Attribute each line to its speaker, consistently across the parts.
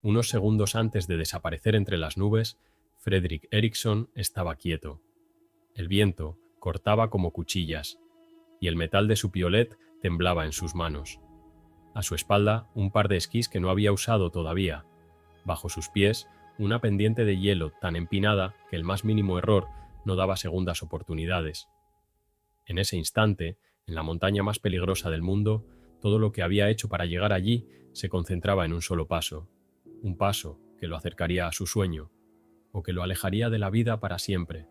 Speaker 1: Unos segundos antes de desaparecer entre las nubes, Fredrik Eriksson estaba quieto. El viento cortaba como cuchillas, y el metal de su piolet temblaba en sus manos. A su espalda, un par de esquís que no había usado todavía. Bajo sus pies, una pendiente de hielo tan empinada que el más mínimo error no daba segundas oportunidades. En ese instante, en la montaña más peligrosa del mundo, todo lo que había hecho para llegar allí se concentraba en un solo paso. Un paso que lo acercaría a su sueño, o que lo alejaría de la vida para siempre.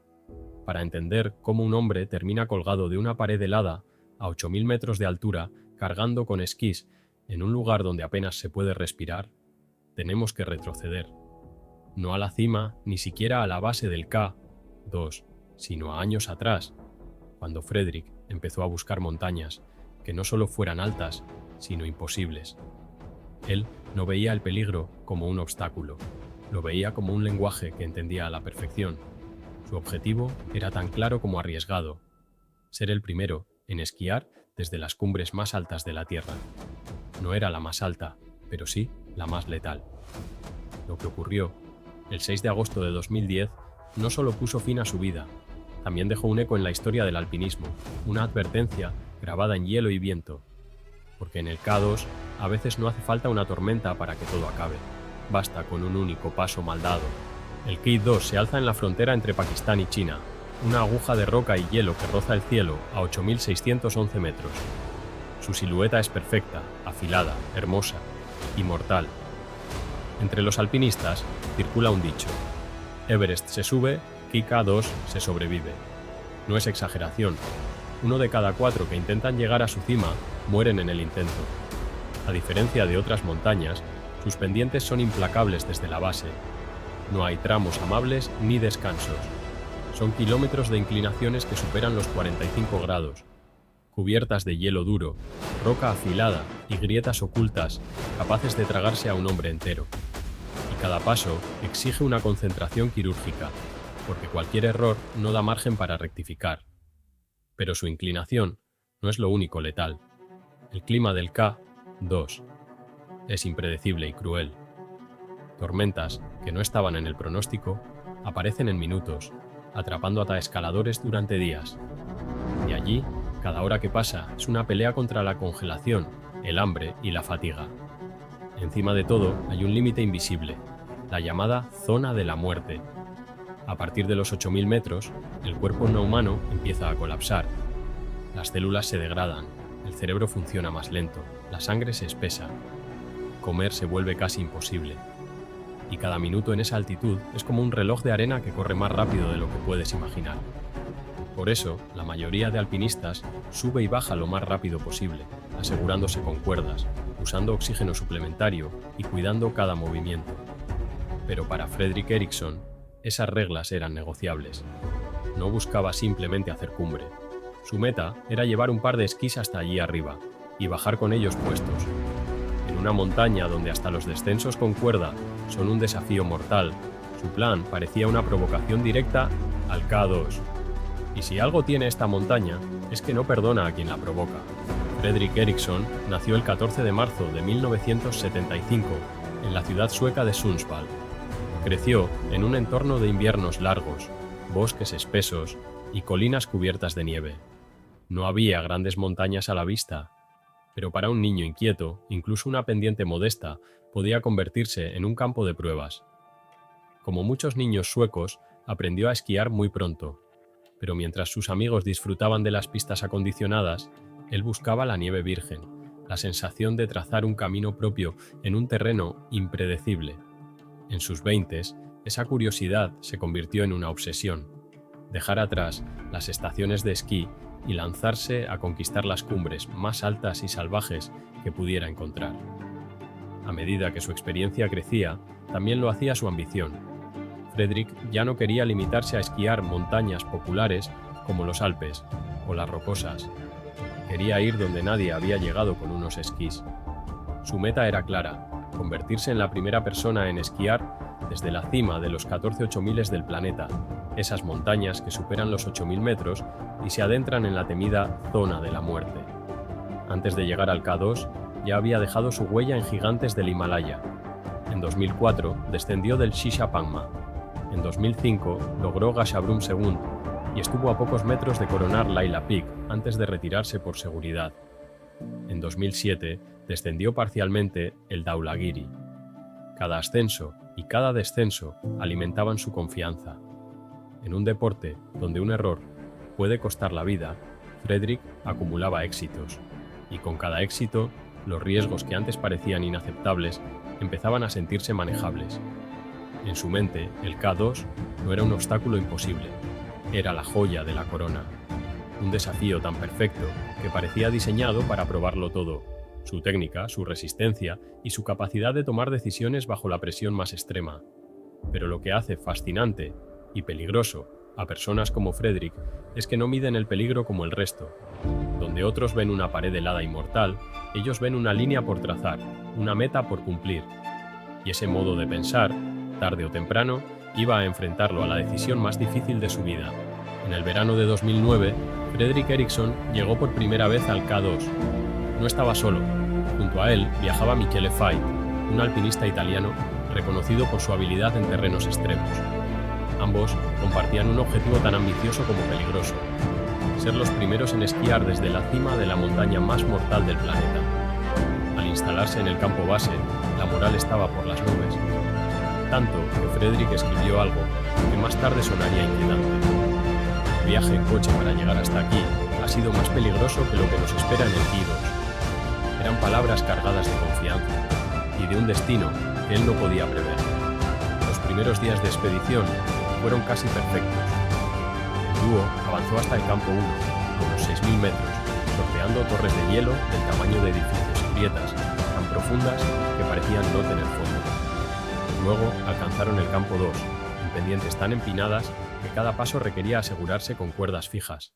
Speaker 1: Para entender cómo un hombre termina colgado de una pared helada a 8000 metros de altura, cargando con esquís en un lugar donde apenas se puede respirar, tenemos que retroceder. No a la cima, ni siquiera a la base del K2, sino a años atrás, cuando Fredrik empezó a buscar montañas que no solo fueran altas, sino imposibles. Él no veía el peligro como un obstáculo, lo veía como un lenguaje que entendía a la perfección. Su objetivo era tan claro como arriesgado: ser el primero en esquiar desde las cumbres más altas de la Tierra. No era la más alta, pero sí la más letal. Lo que ocurrió el 6 de agosto de 2010 no solo puso fin a su vida, también dejó un eco en la historia del alpinismo, una advertencia grabada en hielo y viento. Porque en el K2 a veces no hace falta una tormenta para que todo acabe, basta con un único paso mal dado. El K2 se alza en la frontera entre Pakistán y China, una aguja de roca y hielo que roza el cielo a 8611 metros. Su silueta es perfecta, afilada, hermosa, inmortal. Entre los alpinistas circula un dicho: Everest se sube, K2 se sobrevive. No es exageración. 1 de cada 4 que intentan llegar a su cima mueren en el intento. A diferencia de otras montañas, sus pendientes son implacables desde la base. No hay tramos amables ni descansos. Son kilómetros de inclinaciones que superan los 45 grados, cubiertas de hielo duro, roca afilada y grietas ocultas capaces de tragarse a un hombre entero. Y cada paso exige una concentración quirúrgica, porque cualquier error no da margen para rectificar. Pero su inclinación no es lo único letal. El clima del K2 es impredecible y cruel. Tormentas, que no estaban en el pronóstico, aparecen en minutos, atrapando a escaladores durante días. Y allí, cada hora que pasa es una pelea contra la congelación, el hambre y la fatiga. Encima de todo, hay un límite invisible, la llamada zona de la muerte. A partir de los 8000 metros, el cuerpo no humano empieza a colapsar. Las células se degradan, el cerebro funciona más lento, la sangre se espesa. Comer se vuelve casi imposible. Y cada minuto en esa altitud es como un reloj de arena que corre más rápido de lo que puedes imaginar. Por eso, la mayoría de alpinistas sube y baja lo más rápido posible, asegurándose con cuerdas, usando oxígeno suplementario y cuidando cada movimiento. Pero para Fredrik Eriksson, esas reglas eran negociables. No buscaba simplemente hacer cumbre. Su meta era llevar un par de esquís hasta allí arriba y bajar con ellos puestos. En una montaña donde hasta los descensos con cuerda son un desafío mortal, su plan parecía una provocación directa al K2. Y si algo tiene esta montaña, es que no perdona a quien la provoca. Fredrik Eriksson nació el 14 de marzo de 1975 en la ciudad sueca de Sundsvall. Creció en un entorno de inviernos largos, bosques espesos y colinas cubiertas de nieve. No había grandes montañas a la vista, pero para un niño inquieto, incluso una pendiente modesta podía convertirse en un campo de pruebas. Como muchos niños suecos, aprendió a esquiar muy pronto, pero mientras sus amigos disfrutaban de las pistas acondicionadas, él buscaba la nieve virgen, la sensación de trazar un camino propio en un terreno impredecible. En sus 20s, esa curiosidad se convirtió en una obsesión: dejar atrás las estaciones de esquí y lanzarse a conquistar las cumbres más altas y salvajes que pudiera encontrar. A medida que su experiencia crecía, también lo hacía su ambición. Fredrik ya no quería limitarse a esquiar montañas populares como los Alpes o las Rocosas. Quería ir donde nadie había llegado con unos esquís. Su meta era clara: convertirse en la primera persona en esquiar desde la cima de los 14 8000 del planeta, esas montañas que superan los 8000 metros y se adentran en la temida zona de la muerte. Antes de llegar al K2, ya había dejado su huella en gigantes del Himalaya, en En 2004 descendió del Shishapangma. En 2005 logró Gasherbrum II y estuvo a pocos metros de coronar Laila Peak antes de retirarse por seguridad. En 2007 descendió parcialmente el Dhaulagiri. Cada ascenso y cada descenso alimentaban su confianza. En un deporte donde un error puede costar la vida, Fredrik acumulaba éxitos, y con cada éxito, los riesgos que antes parecían inaceptables empezaban a sentirse manejables. En su mente, el K2 no era un obstáculo imposible, era la joya de la corona. Un desafío tan perfecto que parecía diseñado para probarlo todo: su técnica, su resistencia y su capacidad de tomar decisiones bajo la presión más extrema. Pero lo que hace fascinante y peligroso a personas como Fredrik es que no miden el peligro como el resto. Donde otros ven una pared helada y mortal, ellos ven una línea por trazar, una meta por cumplir. Y ese modo de pensar, tarde o temprano, iba a enfrentarlo a la decisión más difícil de su vida. En el verano de 2009, Fredrik Eriksson llegó por primera vez al K2. No estaba solo. Junto a él viajaba Michele Fait, un alpinista italiano reconocido por su habilidad en terrenos extremos. Ambos compartían un objetivo tan ambicioso como peligroso: ser los primeros en esquiar desde la cima de la montaña más mortal del planeta. Al instalarse en el campo base, la moral estaba por las nubes. Tanto que Fredrik escribió algo que más tarde sonaría inquietante: el viaje en coche para llegar hasta aquí ha sido más peligroso que lo que nos espera en el K2. Eran palabras cargadas de confianza y de un destino que él no podía prever. Los primeros días de expedición fueron casi perfectos. El dúo avanzó hasta el campo 1, a unos 6.000 metros, sorteando torres de hielo del tamaño de edificios y grietas tan profundas que parecían no tener fondo. Luego alcanzaron el campo 2, en pendientes tan empinadas que cada paso requería asegurarse con cuerdas fijas.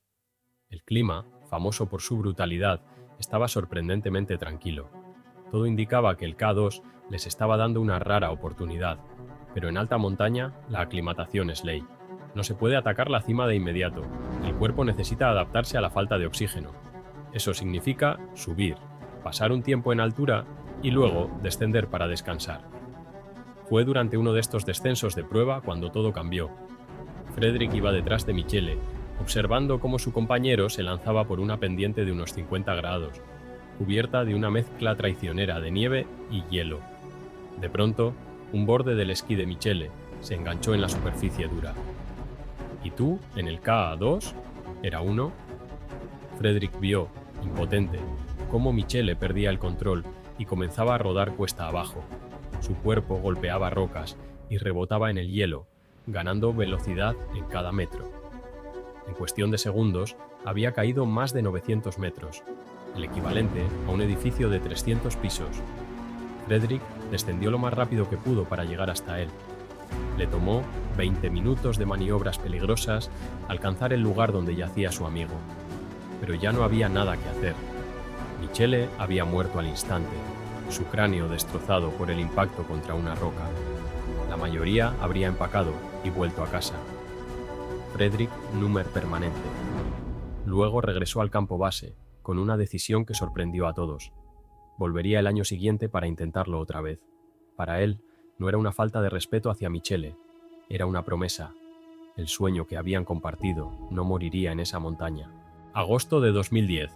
Speaker 1: El clima, famoso por su brutalidad, estaba sorprendentemente tranquilo. Todo indicaba que el K2 les estaba dando una rara oportunidad, pero en alta montaña la aclimatación es ley. No se puede atacar la cima de inmediato, el cuerpo necesita adaptarse a la falta de oxígeno. Eso significa subir, pasar un tiempo en altura y luego descender para descansar. Fue durante uno de estos descensos de prueba cuando todo cambió. Fredrik iba detrás de Michele, observando cómo su compañero se lanzaba por una pendiente de unos 50 grados, cubierta de una mezcla traicionera de nieve y hielo. De pronto, un borde del esquí de Michele se enganchó en la superficie dura. ¿Y tú, en el K2? ¿Era uno? Fredrik vio, impotente, cómo Michele perdía el control y comenzaba a rodar cuesta abajo. Su cuerpo golpeaba rocas y rebotaba en el hielo, ganando velocidad en cada metro. En cuestión de segundos, había caído más de 900 metros, el equivalente a un edificio de 300 pisos. Fredrik descendió lo más rápido que pudo para llegar hasta él. Le tomó 20 minutos de maniobras peligrosas alcanzar el lugar donde yacía su amigo. Pero ya no había nada que hacer. Michele había muerto al instante, su cráneo destrozado por el impacto contra una roca. La mayoría habría empacado y vuelto a casa. Fredrik númer permanente. Luego regresó al campo base, con una decisión que sorprendió a todos. Volvería el año siguiente para intentarlo otra vez. Para él, no era una falta de respeto hacia Michele, era una promesa. El sueño que habían compartido no moriría en esa montaña. Agosto de 2010.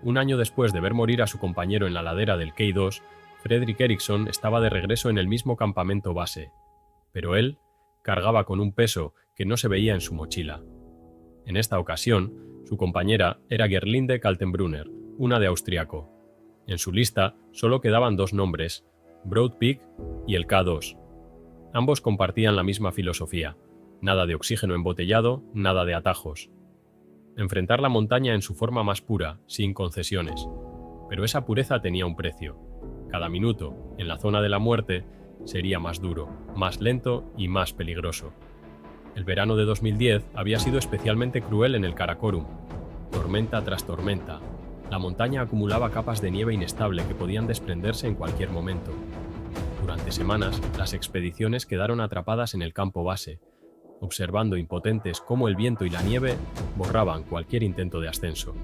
Speaker 1: Un año después de ver morir a su compañero en la ladera del K2, Fredrik Eriksson estaba de regreso en el mismo campamento base. Pero él cargaba con un peso que no se veía en su mochila. En esta ocasión, su compañera era Gerlinde Kaltenbrunner, una de austriaco. En su lista solo quedaban dos nombres, Broad Peak y el K2. Ambos compartían la misma filosofía: nada de oxígeno embotellado, nada de atajos. Enfrentar la montaña en su forma más pura, sin concesiones. Pero esa pureza tenía un precio. Cada minuto, en la zona de la muerte, sería más duro, más lento y más peligroso. El verano de 2010 había sido especialmente cruel en el Karakorum. Tormenta tras tormenta. La montaña acumulaba capas de nieve inestable que podían desprenderse en cualquier momento. Durante semanas, las expediciones quedaron atrapadas en el campo base, observando impotentes cómo el viento y la nieve borraban cualquier intento de ascenso.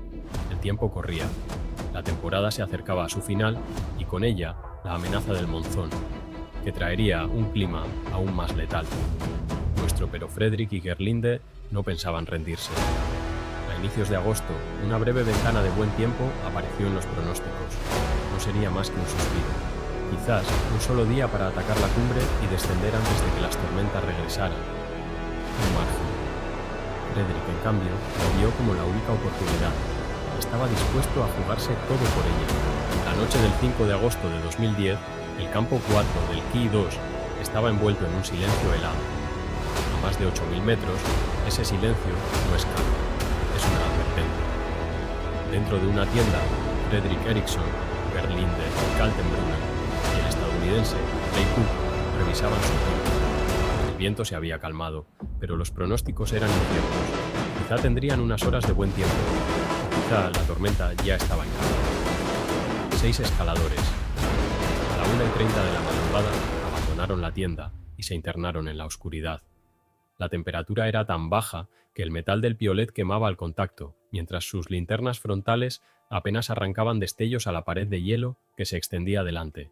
Speaker 1: El tiempo corría. La temporada se acercaba a su final y con ella la amenaza del monzón. que traería un clima aún más letal. Nuestro pero Fredrik y Gerlinde no pensaban rendirse. A inicios de agosto, una breve ventana de buen tiempo apareció en los pronósticos. No sería más que un suspiro. Quizás un solo día para atacar la cumbre y descender antes de que las tormentas regresaran. Un margen. Fredrik, en cambio, lo vio como la única oportunidad. Estaba dispuesto a jugarse todo por ella. La noche del 5 de agosto de 2010, el campo 4 del Key 2 estaba envuelto en un silencio helado. A más de 8.000 metros, ese silencio no es calma, es una advertencia. Dentro de una tienda, Fredrik Eriksson, Gerlinde Kaltenbrunner y el estadounidense Ray Cook revisaban su tiempo. El viento se había calmado, pero los pronósticos eran inciertos. Quizá tendrían unas horas de buen tiempo, o quizá la tormenta ya estaba en camino. 6 escaladores. A la 1:30 de la madrugada abandonaron la tienda y se internaron en la oscuridad. La temperatura era tan baja que el metal del piolet quemaba al contacto, mientras sus linternas frontales apenas arrancaban destellos a la pared de hielo que se extendía delante.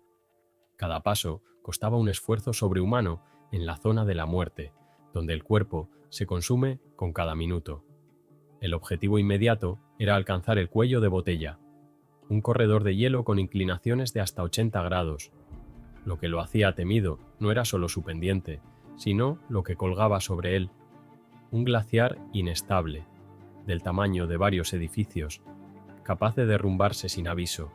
Speaker 1: Cada paso costaba un esfuerzo sobrehumano en la zona de la muerte, donde el cuerpo se consume con cada minuto. El objetivo inmediato era alcanzar el cuello de botella, un corredor de hielo con inclinaciones de hasta 80 grados. Lo que lo hacía temido no era solo su pendiente, sino lo que colgaba sobre él. Un glaciar inestable, del tamaño de varios edificios, capaz de derrumbarse sin aviso.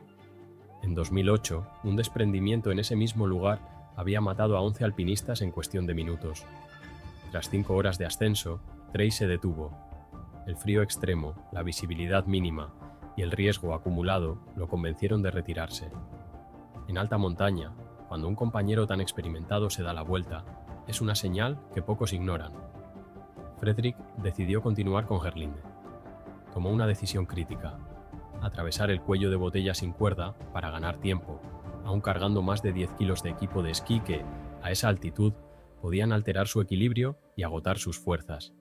Speaker 1: En 2008, un desprendimiento en ese mismo lugar había matado a 11 alpinistas en cuestión de minutos. Tras 5 horas de ascenso, Trey se detuvo. El frío extremo, la visibilidad mínima y el riesgo acumulado lo convencieron de retirarse. En alta montaña, cuando un compañero tan experimentado se da la vuelta, es una señal que pocos ignoran. Fredrik decidió continuar con Gerlinde. Tomó una decisión crítica: atravesar el cuello de botella sin cuerda para ganar tiempo, aún cargando más de 10 kilos de equipo de esquí que, a esa altitud, podían alterar su equilibrio y agotar sus fuerzas.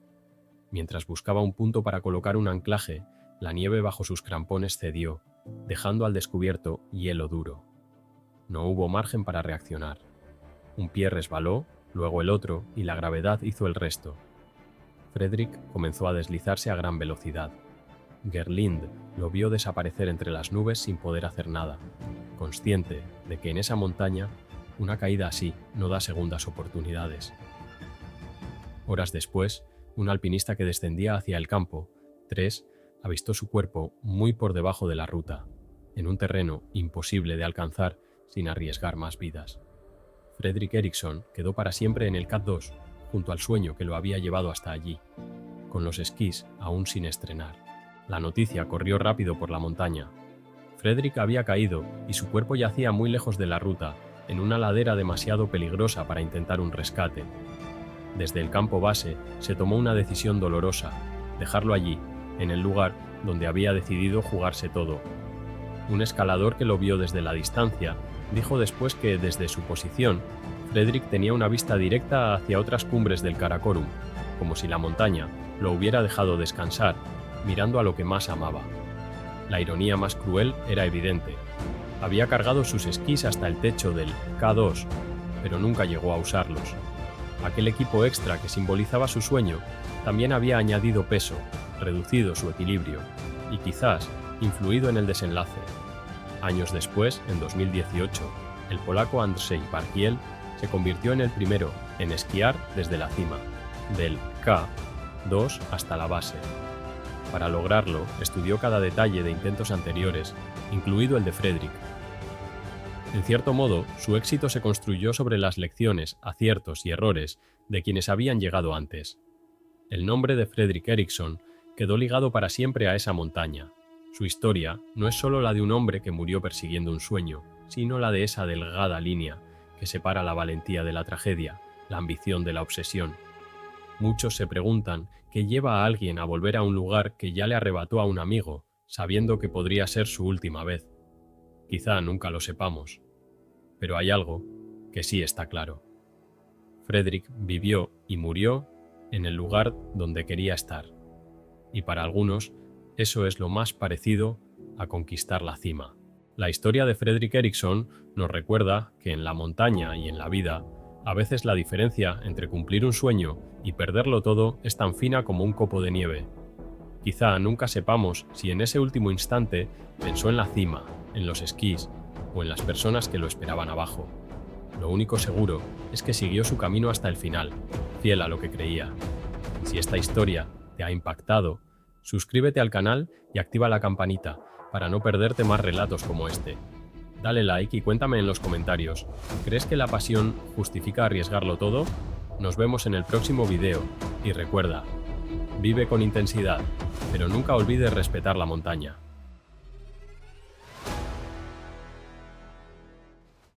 Speaker 1: Mientras buscaba un punto para colocar un anclaje, la nieve bajo sus crampones cedió, dejando al descubierto hielo duro. No hubo margen para reaccionar. Un pie resbaló, luego el otro, y la gravedad hizo el resto. Fredrik comenzó a deslizarse a gran velocidad. Gerlinde lo vio desaparecer entre las nubes sin poder hacer nada, consciente de que en esa montaña una caída así no da segundas oportunidades. Horas después, un alpinista que descendía hacia el campo, 3, avistó su cuerpo muy por debajo de la ruta, en un terreno imposible de alcanzar sin arriesgar más vidas. Fredrik Eriksson quedó para siempre en el Cat 2, junto al sueño que lo había llevado hasta allí, con los esquís aún sin estrenar. La noticia corrió rápido por la montaña. Fredrik había caído y su cuerpo yacía muy lejos de la ruta, en una ladera demasiado peligrosa para intentar un rescate. Desde el campo base se tomó una decisión dolorosa: dejarlo allí, en el lugar donde había decidido jugarse todo. Un escalador que lo vio desde la distancia dijo después que, desde su posición, Fredrik tenía una vista directa hacia otras cumbres del Karakorum, como si la montaña lo hubiera dejado descansar, mirando a lo que más amaba. La ironía más cruel era evidente. Había cargado sus esquís hasta el techo del K2, pero nunca llegó a usarlos. Aquel equipo extra que simbolizaba su sueño también había añadido peso, reducido su equilibrio y quizás influido en el desenlace. Años después, en 2018, el polaco Andrzej Bargiel se convirtió en el primero en esquiar desde la cima, del K2 hasta la base. Para lograrlo, estudió cada detalle de intentos anteriores, incluido el de Fredrik. En cierto modo, su éxito se construyó sobre las lecciones, aciertos y errores de quienes habían llegado antes. El nombre de Fredrik Eriksson quedó ligado para siempre a esa montaña. Su historia no es solo la de un hombre que murió persiguiendo un sueño, sino la de esa delgada línea que separa la valentía de la tragedia, la ambición de la obsesión. Muchos se preguntan qué lleva a alguien a volver a un lugar que ya le arrebató a un amigo, sabiendo que podría ser su última vez. Quizá nunca lo sepamos, pero hay algo que sí está claro. Fredrik vivió y murió en el lugar donde quería estar, y para algunos eso es lo más parecido a conquistar la cima. La historia de Fredrik Ericsson nos recuerda que en la montaña y en la vida, a veces la diferencia entre cumplir un sueño y perderlo todo es tan fina como un copo de nieve. Quizá nunca sepamos si en ese último instante pensó en la cima, en los esquís o en las personas que lo esperaban abajo. Lo único seguro es que siguió su camino hasta el final, fiel a lo que creía. Si esta historia te ha impactado, suscríbete al canal y activa la campanita para no perderte más relatos como este. Dale like y cuéntame en los comentarios, ¿crees que la pasión justifica arriesgarlo todo? Nos vemos en el próximo video y recuerda, vive con intensidad, pero nunca olvides respetar la montaña.